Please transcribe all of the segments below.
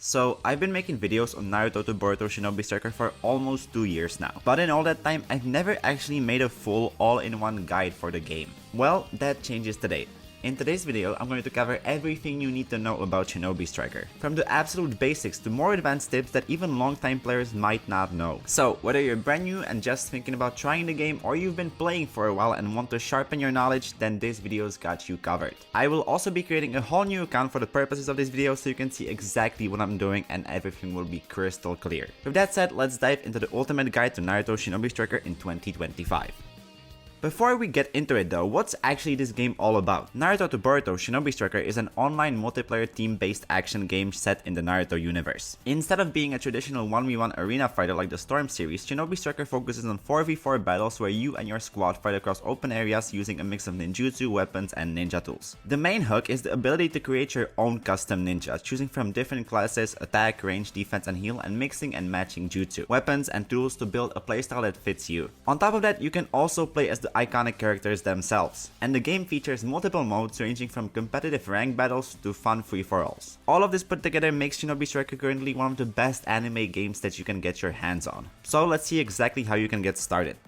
So, I've been making videos on Naruto to Boruto Shinobi Striker for almost 2 years now, but in all that time, I've never actually made a full all-in-one guide for the game. Well, that changes today. In today's video, I'm going to cover everything you need to know about Shinobi Striker, from the absolute basics to more advanced tips that even long-time players might not know. So, whether you're brand new and just thinking about trying the game, or you've been playing for a while and want to sharpen your knowledge, then this video's got you covered. I will also be creating a whole new account for the purposes of this video so you can see exactly what I'm doing and everything will be crystal clear. With that said, let's dive into the ultimate guide to Naruto Shinobi Striker in 2025. Before we get into it though, what's actually this game all about? Naruto to Boruto Shinobi Striker is an online multiplayer team-based action game set in the Naruto universe. Instead of being a traditional 1v1 arena fighter like the Storm series, Shinobi Striker focuses on 4v4 battles where you and your squad fight across open areas using a mix of ninjutsu, weapons, and ninja tools. The main hook is the ability to create your own custom ninja, choosing from different classes, attack, range, defense, and heal, and mixing and matching jutsu, weapons, and tools to build a playstyle that fits you. On top of that, you can also play as the iconic characters themselves, and the game features multiple modes ranging from competitive rank battles to fun free-for-alls. All of this put together makes Shinobi Striker currently one of the best anime games that you can get your hands on. So let's see exactly how you can get started.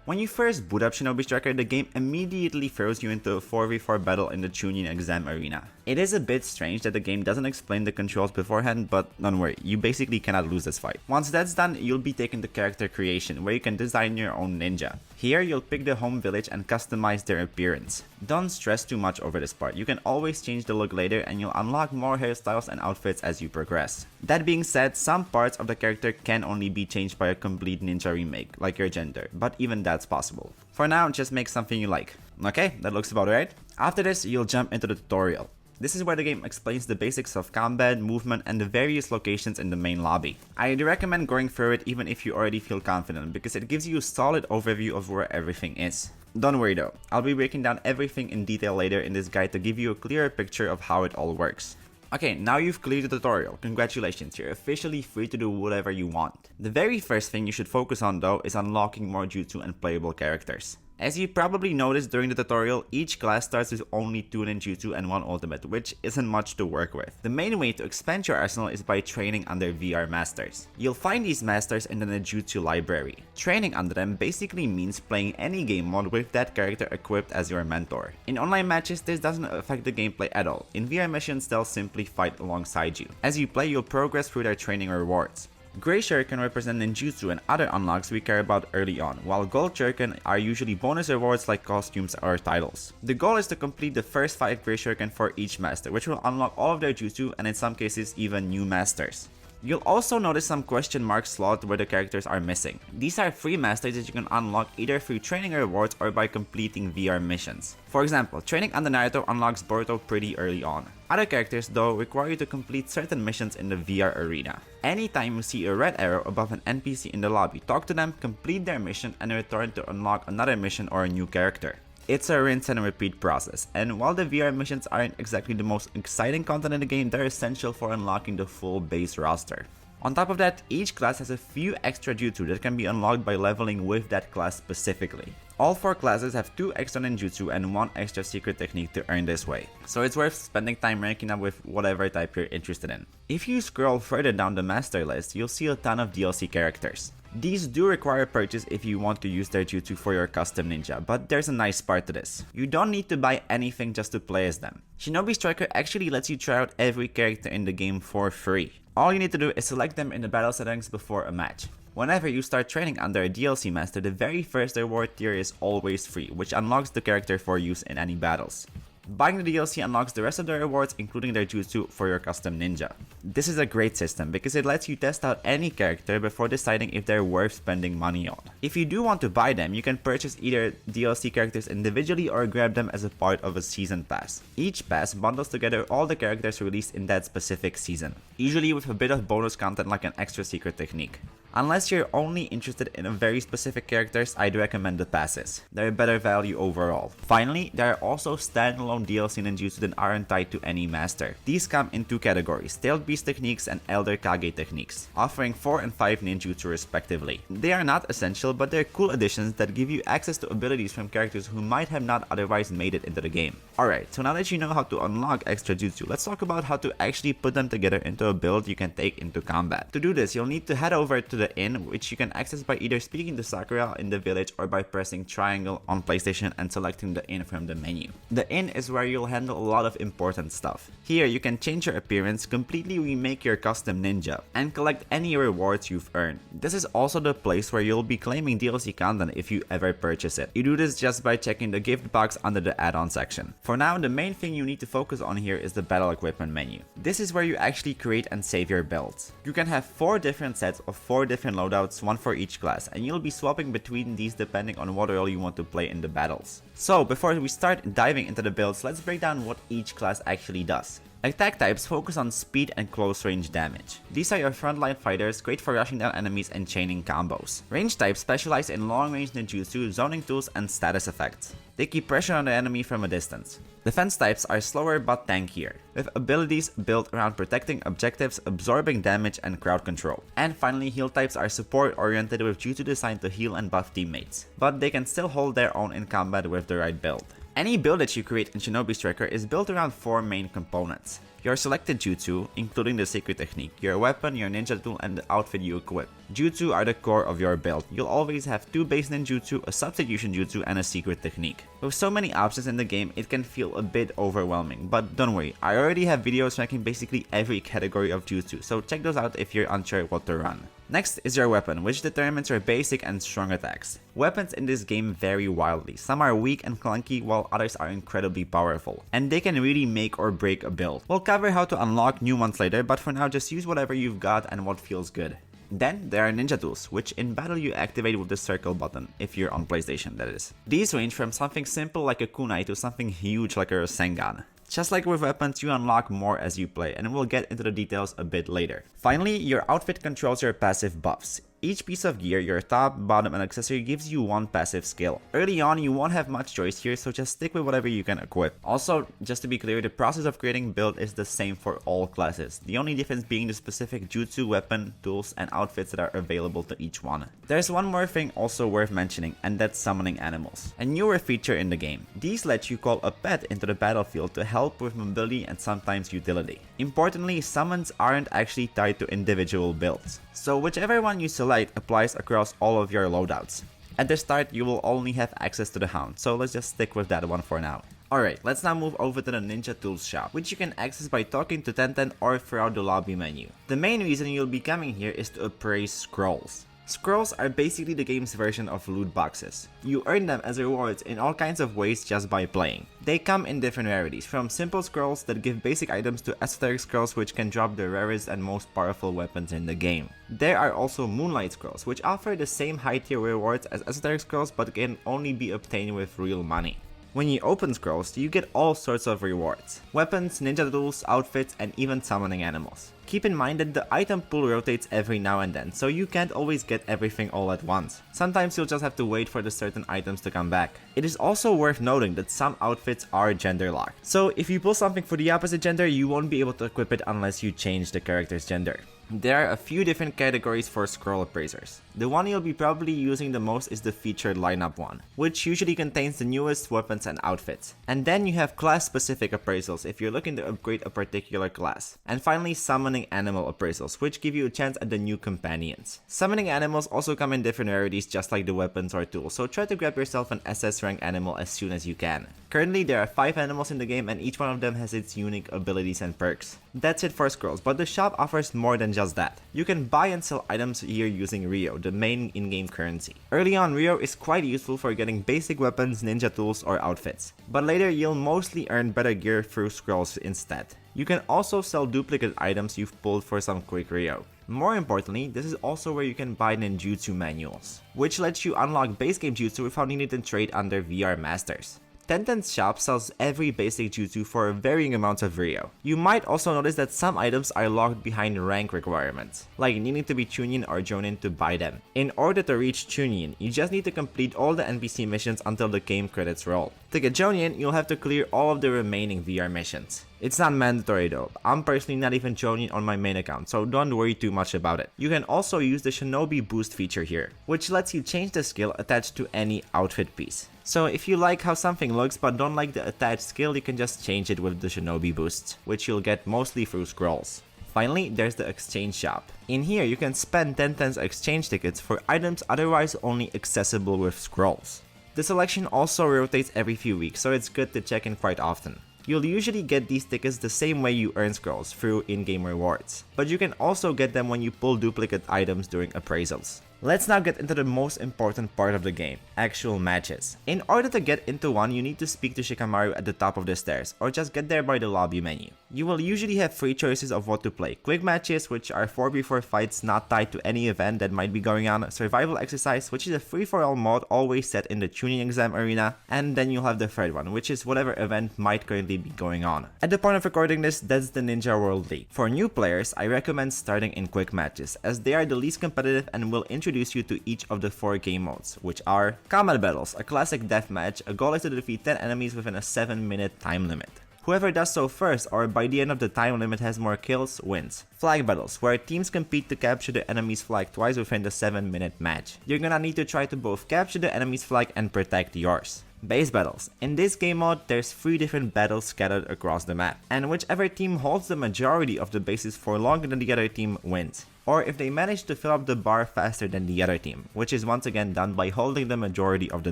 When you first boot up Shinobi Striker, the game immediately throws you into a 4v4 battle in the Chunin exam arena. It is a bit strange that the game doesn't explain the controls beforehand, but don't worry, you basically cannot lose this fight. Once that's done, you'll be taken to character creation, where you can design your own ninja. Here, you'll pick the home village and customize their appearance. Don't stress too much over this part, you can always change the look later and you'll unlock more hairstyles and outfits as you progress. That being said, some parts of the character can only be changed by a complete ninja remake, like your gender, but even that's possible. For now, just make something you like. Okay, that looks about right. After this, you'll jump into the tutorial. This is where the game explains the basics of combat, movement, and the various locations in the main lobby. I'd recommend going through it even if you already feel confident, because it gives you a solid overview of where everything is. Don't worry though, I'll be breaking down everything in detail later in this guide to give you a clearer picture of how it all works. Okay, now you've cleared the tutorial, congratulations, you're officially free to do whatever you want. The very first thing you should focus on though is unlocking more jutsu and playable characters. As you probably noticed during the tutorial, each class starts with only 2 ninjutsu and 1 ultimate, which isn't much to work with. The main way to expand your arsenal is by training under VR masters. You'll find these masters in the ninjutsu library. Training under them basically means playing any game mode with that character equipped as your mentor. In online matches, this doesn't affect the gameplay at all. In VR missions, they'll simply fight alongside you. As you play, you'll progress through their training rewards. Grey Shuriken represent ninjutsu and other unlocks we care about early on, while Gold Shuriken are usually bonus rewards like costumes or titles. The goal is to complete the first 5 Grey Shuriken for each master, which will unlock all of their jutsu and in some cases even new masters. You'll also notice some question mark slots where the characters are missing. These are free masters that you can unlock either through training rewards or by completing VR missions. For example, training under Naruto unlocks Boruto pretty early on. Other characters though require you to complete certain missions in the VR arena. Anytime you see a red arrow above an NPC in the lobby, talk to them, complete their mission, and return to unlock another mission or a new character. It's a rinse and repeat process, and while the VR missions aren't exactly the most exciting content in the game, they're essential for unlocking the full base roster. On top of that, each class has a few extra jutsu that can be unlocked by leveling with that class specifically. All 4 classes have 2 extra ninjutsu and 1 extra secret technique to earn this way, so it's worth spending time ranking up with whatever type you're interested in. If you scroll further down the master list, you'll see a ton of DLC characters. These do require purchase if you want to use their jutsu for your custom ninja, but there's a nice part to this. You don't need to buy anything just to play as them. Shinobi Striker actually lets you try out every character in the game for free. All you need to do is select them in the battle settings before a match. Whenever you start training under a DLC master, the very first reward tier is always free, which unlocks the character for use in any battles. Buying the DLC unlocks the rest of the rewards, including their jutsu for your custom ninja. This is a great system because it lets you test out any character before deciding if they're worth spending money on. If you do want to buy them, you can purchase either DLC characters individually or grab them as a part of a season pass. Each pass bundles together all the characters released in that specific season, usually with a bit of bonus content like an extra secret technique. Unless you're only interested in a very specific characters, I'd recommend the passes. They're better value overall. Finally, there are also standalone DLC ninjutsu that aren't tied to any master. These come in two categories, Tailed Beast techniques and Elder Kage techniques, offering 4 and 5 ninjutsu respectively. They are not essential, but they're cool additions that give you access to abilities from characters who might have not otherwise made it into the game. Alright, so now that you know how to unlock extra jutsu, let's talk about how to actually put them together into a build you can take into combat. To do this, you'll need to head over to the inn, which you can access by either speaking to Sakura in the village or by pressing triangle on PlayStation and selecting the inn from the menu. The inn is where you'll handle a lot of important stuff. Here you can change your appearance, completely remake your custom ninja, and collect any rewards you've earned. This is also the place where you'll be claiming DLC content if you ever purchase it. You do this just by checking the gift box under the add-on section. For now, the main thing you need to focus on here is the battle equipment menu. This is where you actually create and save your builds. You can have 4 different sets of 4 different loadouts, one for each class, and you'll be swapping between these depending on what role you want to play in the battles. So before we start diving into the builds, let's break down what each class actually does. Attack types focus on speed and close range damage. These are your frontline fighters, great for rushing down enemies and chaining combos. Range types specialize in long range ninjutsu, zoning tools, and status effects. They keep pressure on the enemy from a distance. Defense types are slower but tankier, with abilities built around protecting objectives, absorbing damage, and crowd control. And finally, heal types are support oriented with jutsu designed to heal and buff teammates, but they can still hold their own in combat with the right build. Any build that you create in Shinobi Striker is built around 4 main components. Your selected jutsu, including the secret technique, your weapon, your ninja tool, and the outfit you equip. Jutsu are the core of your build. You'll always have 2 base ninjutsu, a substitution jutsu, and a secret technique. With so many options in the game, it can feel a bit overwhelming, but don't worry, I already have videos ranking basically every category of jutsu, so check those out if you're unsure what to run. Next is your weapon, which determines your basic and strong attacks. Weapons in this game vary wildly. Some are weak and clunky, while others are incredibly powerful, and they can really make or break a build. We'll cover how to unlock new ones later, but for now just use whatever you've got and what feels good. Then there are ninja tools, which in battle you activate with the circle button, if you're on PlayStation that is. These range from something simple like a kunai to something huge like a Rasengan. Just like with weapons, you unlock more as you play, and we'll get into the details a bit later. Finally, your outfit controls your passive buffs. Each piece of gear, your top, bottom, and accessory gives you one passive skill. Early on, you won't have much choice here, so just stick with whatever you can equip. Also, just to be clear, the process of creating build is the same for all classes, the only difference being the specific jutsu, weapon, tools, and outfits that are available to each one. There's one more thing also worth mentioning, and that's summoning animals, a newer feature in the game. These let you call a pet into the battlefield to help with mobility and sometimes utility. Importantly, summons aren't actually tied to individual builds, so whichever one you select applies across all of your loadouts. At the start, you will only have access to the Hound, so let's just stick with that one for now. Alright, let's now move over to the Ninja Tools shop, which you can access by talking to Tenten or throughout the lobby menu. The main reason you'll be coming here is to appraise scrolls. Scrolls are basically the game's version of loot boxes. You earn them as rewards in all kinds of ways just by playing. They come in different rarities, from simple scrolls that give basic items to esoteric scrolls which can drop the rarest and most powerful weapons in the game. There are also Moonlight scrolls, which offer the same high tier rewards as esoteric scrolls but can only be obtained with real money. When you open scrolls, you get all sorts of rewards. Weapons, ninja tools, outfits, and even summoning animals. Keep in mind that the item pool rotates every now and then, so you can't always get everything all at once. Sometimes you'll just have to wait for the certain items to come back. It is also worth noting that some outfits are gender locked. So if you pull something for the opposite gender, you won't be able to equip it unless you change the character's gender. There are a few different categories for scroll appraisers. The one you'll be probably using the most is the featured lineup one, which usually contains the newest weapons and outfits. And then you have class specific appraisals if you're looking to upgrade a particular class. And finally, summoning animal appraisals, which give you a chance at the new companions. Summoning animals also come in different rarities just like the weapons or tools, so try to grab yourself an SS rank animal as soon as you can. Currently, there are 5 animals in the game and each one of them has its unique abilities and perks. That's it for scrolls, but the shop offers more than just that. You can buy and sell items here using Rio, the main in-game currency. Early on, Rio is quite useful for getting basic weapons, ninja tools, or outfits, but later you'll mostly earn better gear through scrolls instead. You can also sell duplicate items you've pulled for some quick Rio. More importantly, this is also where you can buy ninjutsu manuals, which lets you unlock base game jutsu without needing to trade under VR masters. Tenten's shop sells every basic jutsu for varying amounts of Ryo. You might also notice that some items are locked behind rank requirements, like needing to be Chunin or Jonin to buy them. In order to reach Chunin, you just need to complete all the NPC missions until the game credits roll. To get Jonin, you'll have to clear all of the remaining VR missions. It's not mandatory though. I'm personally not even Jonin on my main account, so don't worry too much about it. You can also use the Shinobi Boost feature here, which lets you change the skill attached to any outfit piece. So if you like how something looks but don't like the attached skill, you can just change it with the Shinobi Boosts, which you'll get mostly through scrolls. Finally, there's the exchange shop. In here, you can spend Tenten's exchange tickets for items otherwise only accessible with scrolls. The selection also rotates every few weeks, so it's good to check in quite often. You'll usually get these tickets the same way you earn scrolls, through in-game rewards, but you can also get them when you pull duplicate items during appraisals. Let's now get into the most important part of the game, actual matches. In order to get into one, you need to speak to Shikamaru at the top of the stairs, or just get there by the lobby menu. You will usually have 3 choices of what to play: quick matches, which are 4v4 fights not tied to any event that might be going on, survival exercise, which is a free-for-all mode always set in the tuning exam arena, and then you'll have the third one, which is whatever event might currently be going on. At the point of recording this, that's the Ninja World League. For new players, I recommend starting in quick matches, as they are the least competitive and will introduce you to each of the 4 game modes, which are Combat Battles, a classic deathmatch. A goal is to defeat 10 enemies within a 7-minute time limit. Whoever does so first or by the end of the time limit has more kills wins. Flag Battles, where teams compete to capture the enemy's flag twice within the 7-minute match. You're gonna need to try to both capture the enemy's flag and protect yours. Base Battles. In this game mode, there's 3 different battles scattered across the map, and whichever team holds the majority of the bases for longer than the other team wins. Or if they manage to fill up the bar faster than the other team, which is once again done by holding the majority of the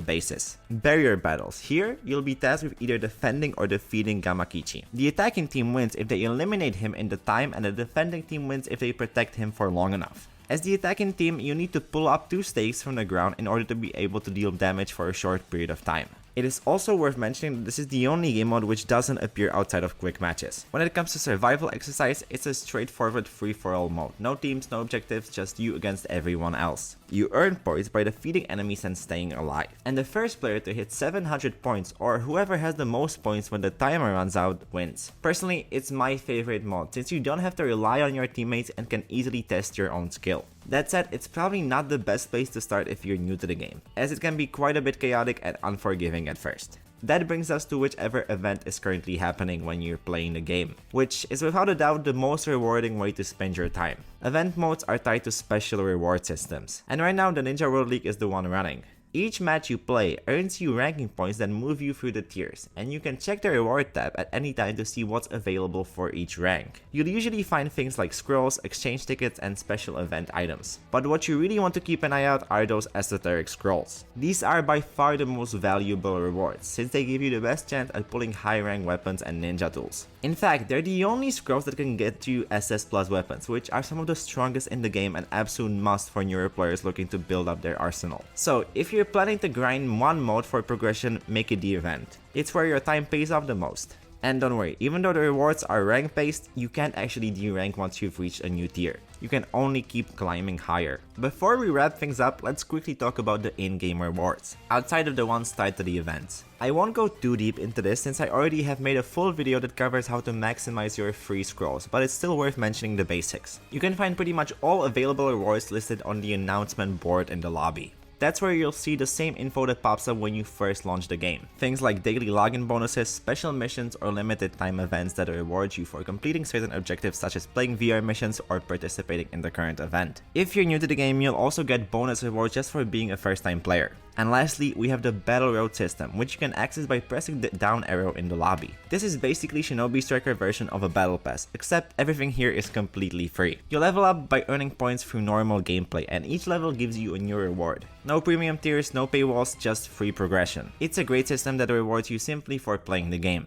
bases. Barrier Battles. Here, you'll be tasked with either defending or defeating Gamakichi. The attacking team wins if they eliminate him in the time, and the defending team wins if they protect him for long enough. As the attacking team, you need to pull up 2 stakes from the ground in order to be able to deal damage for a short period of time. It is also worth mentioning that this is the only game mode which doesn't appear outside of quick matches. When it comes to survival exercise, it's a straightforward free-for-all mode. No teams, no objectives, just you against everyone else. You earn points by defeating enemies and staying alive. And the first player to hit 700 points, or whoever has the most points when the timer runs out, wins. Personally, it's my favorite mode since you don't have to rely on your teammates and can easily test your own skill. That said, it's probably not the best place to start if you're new to the game, as it can be quite a bit chaotic and unforgiving at first. That brings us to whichever event is currently happening when you're playing the game, which is without a doubt the most rewarding way to spend your time. Event modes are tied to special reward systems, and right now the Ninja World League is the one running. Each match you play earns you ranking points that move you through the tiers, and you can check the reward tab at any time to see what's available for each rank. You'll usually find things like scrolls, exchange tickets, and special event items. But what you really want to keep an eye out are those esoteric scrolls. These are by far the most valuable rewards, since they give you the best chance at pulling high rank weapons and ninja tools. In fact, they're the only scrolls that can get you SS plus weapons, which are some of the strongest in the game and absolute must for newer players looking to build up their arsenal. So if you're planning to grind one mode for progression, make it the event. It's where your time pays off the most. And don't worry, even though the rewards are rank based, you can't actually derank once you've reached a new tier. You can only keep climbing higher. Before we wrap things up, let's quickly talk about the in-game rewards, outside of the ones tied to the events. I won't go too deep into this since I already have made a full video that covers how to maximize your free scrolls, but it's still worth mentioning the basics. You can find pretty much all available rewards listed on the announcement board in the lobby. That's where you'll see the same info that pops up when you first launch the game. Things like daily login bonuses, special missions, or limited time events that reward you for completing certain objectives such as playing VR missions or participating in the current event. If you're new to the game, you'll also get bonus rewards just for being a first time player. And lastly, we have the Battle Road system, which you can access by pressing the down arrow in the lobby. This is basically Shinobi Striker version of a battle pass, except everything here is completely free. You level up by earning points through normal gameplay, and each level gives you a new reward. No premium tiers, no paywalls, just free progression. It's a great system that rewards you simply for playing the game.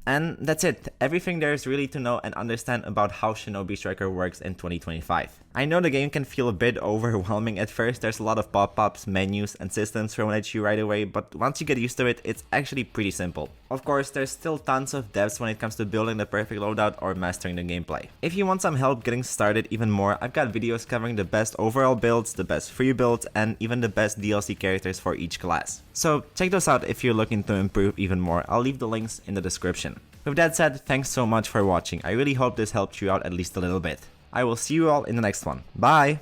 And that's it. Everything there is really to know and understand about how Shinobi Striker works in 2025. I know the game can feel a bit overwhelming at first. There's a lot of pop-ups, menus, and systems thrown at you right away, but once you get used to it, it's actually pretty simple. Of course, there's still tons of depths when it comes to building the perfect loadout or mastering the gameplay. If you want some help getting started even more, I've got videos covering the best overall builds, the best free builds, and even the best DLC characters for each class. So check those out if you're looking to improve even more. I'll leave the links in the description. With that said, thanks so much for watching. I really hope this helped you out at least a little bit. I will see you all in the next one. Bye!